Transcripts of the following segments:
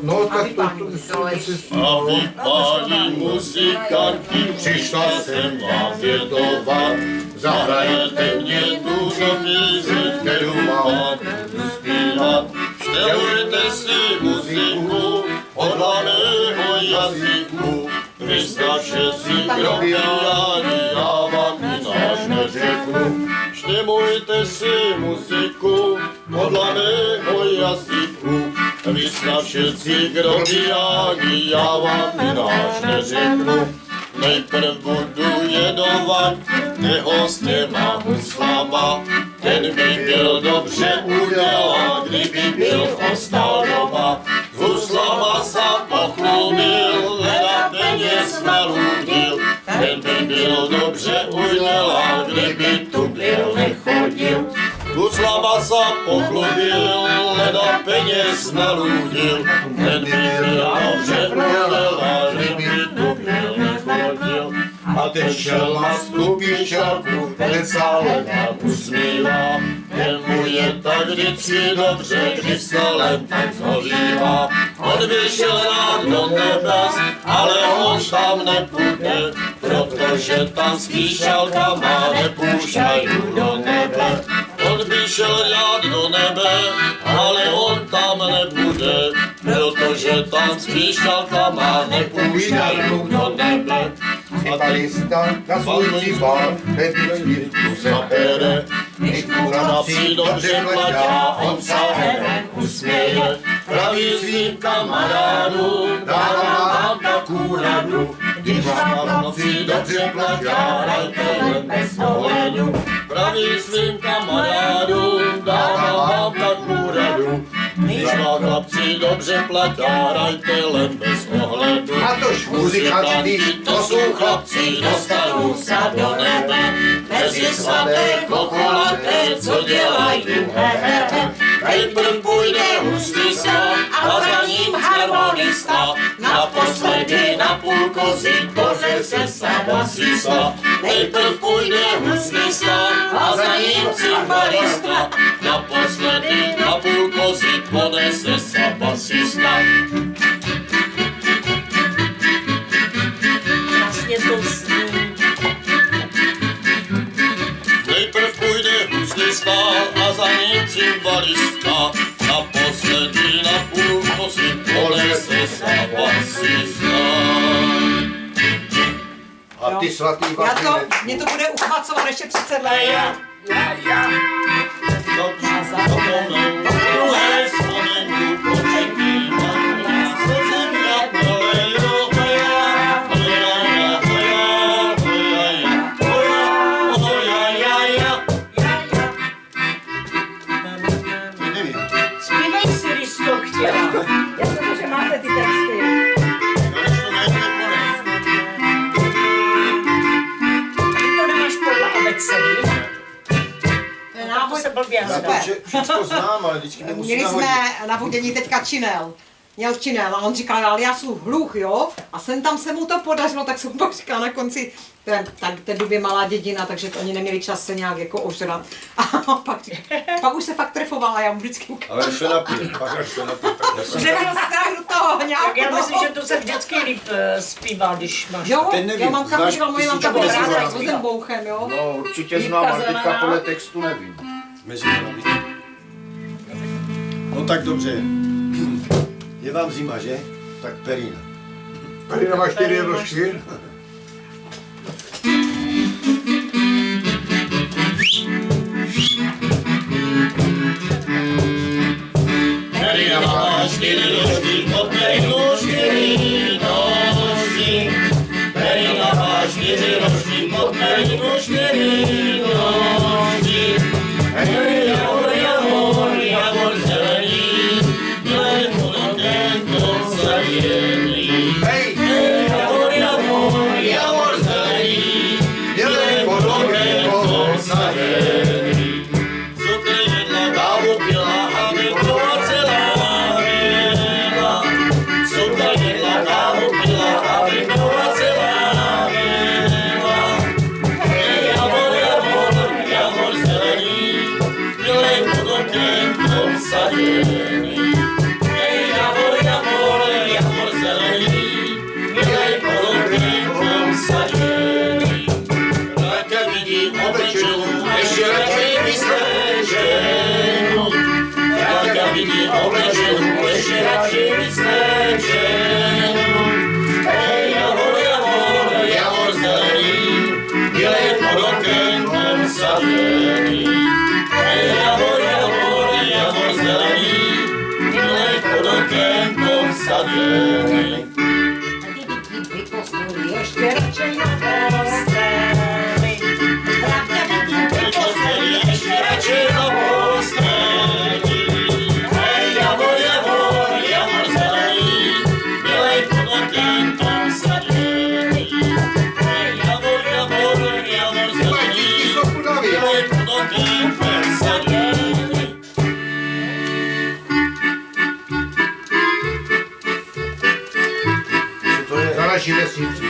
No tak to A vy, páni muzikanti, přišla jsem vás vědovat. Zahrajete mě tu píseň, kterou vám budu zpívat. Štelujte si muziku od hlavného jazyku. Vystašte si grobiáni, já vám jináž neřeknu. Štemujte si muziku od hlavného jazyku. Vystašte si grobiáni, já vám jináž neřeknu. Nejprv budu jedovat jeho s těma huslama. Ten by byl dobře udělal, kdyby byl ostal doma. S huslama sa pochlubil, leda peněz naludil. Ten by byl dobře udělal, kdyby tu byl nechodil. Huslama sa pochlubil, leda peněz naludil. Ten by byl dobře udělal, kdyby tu byl nechodil. A ten šel na stupišťáku, ten sále nám usmívá. Jemu je tak vždycky dobře, když se len tak zhořívá. On vyšel rád do nebes, ale on tam nepůjde, protože tam spíšalkama nepoušťají do nebe. On by šel rád do nebe, ale on tam nebude, protože tam spíšalkama nepoušťají do nebe. Cybalista na svůj cibal, vždycky tu se bere. Když kůra si dobře platá, on se jen usměje. Praví svým kamarádům, dávám vám takovou radu. Když vám si dobře platá, hrajte jen bez ohledu. Praví svým kamarádům, dávám vám takovou radu. Když vám chlapci dobře platá, hrajte len bez ohledu. A tož muzikanti, to jsou chlapci, dostanou se do nebe. Mezi svaté chokolaté, co dělají, nejprv půjde huslista a za ním harmonista. Naposledy na půl kozy ponese se basista. Nejprv půjde huslista a za ním cymbalista. Naposledy na půl kozy ponese se basista. Vlastně to sní. Nejprv půjde huslista a za ním cymbalista. Naposledy na půl kozy ponese se basista. a ty svatý Vavřinec. Mě to bude uchvacovat ještě 30 let. Já. Druhé vzpomenu po třetí na slzem jak kolejo. Zpívej si, když to chtěla. Já jsem že máte ty texty. Ty to nemáš podle abecedy. To se blbě Já hledá. to všechno znám, ale vždycky mi musí Měli nahodit. jsme na vodění teďka činel. Měl činel a on říkal, ale já jsem hluch, jo? A sem tam se mu to podařilo, tak jsem pak říkal na konci, tak té době malá dědina, takže to oni neměli čas se nějak jako ožrat. A pak už se fakt trefovala, já mu vždycky Ale až se napít, pak až se napít, tak že měl strach do toho nějak. Tak já myslím, že to se vždycky líp zpívá, když máš. Jo, Ten nevím, já mám znáš kamuška, moje mamka písničku byla Mezi ráda s horami? Vozem Bouchem, jo? No určitě znám, ale teďka podle textu nevím. Mezi horami. No tak dobře. Je vám zima, že? Tak perina. Tady má 4 rožky. Perina má 4 rožky, pod perinu 4 nožky. Perina má 4 rožky, pod perinu 4 nožky. Javor zelený, bílej políkem to zavělý. Hej! Javor zelený, Dělej podlohem to zavělý. Co to jedna kávu pila, aby byla celá věla. Co to jedna kávu pila, aby byla celá věla. Javor, okénko vsaděný. Ještě radši na posteli. Pravda vidím ty posteli, ještě radši na posteli. Hej, javor, javor zelený, milej pod okénkom vsaděný. Hej, javor, javor zelený, milej pod okénkom vsaděný. Za naší vesnici.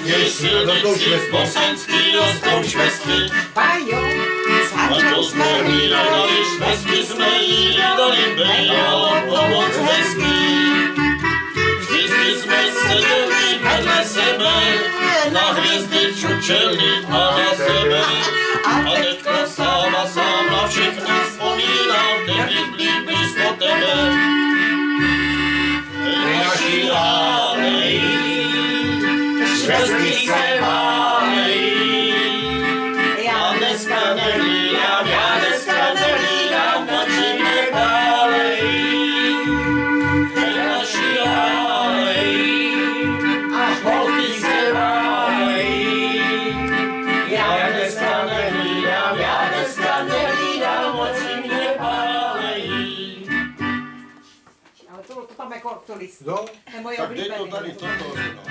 Jej silnici bosenský ostrouč vesty. Pajo, A to jsme hlídali, švesty jsme jídali, bejalo pomoc hezký. Vždycky jsme seděli vedle sebe, na hvězdy čučeli a na sebe. A teďko sám na všechno vzpomínal, kde bydlí blízko tebe. Hej, naši hálej, švesty se válejí. Já dneska nehlídám, oči mě pálejí. Hej, naši hálej, a holky se válejí. Já dneska nehlídám, oči mě pálejí. ale to tam jako to list. No, To je moje Tak dej oblíbený. to tady, toto, no.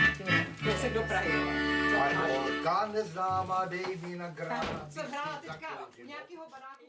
To se do Prahy. Holka neznámá, dej mi na granát. Jsem hrála teďka u nějakého baráku.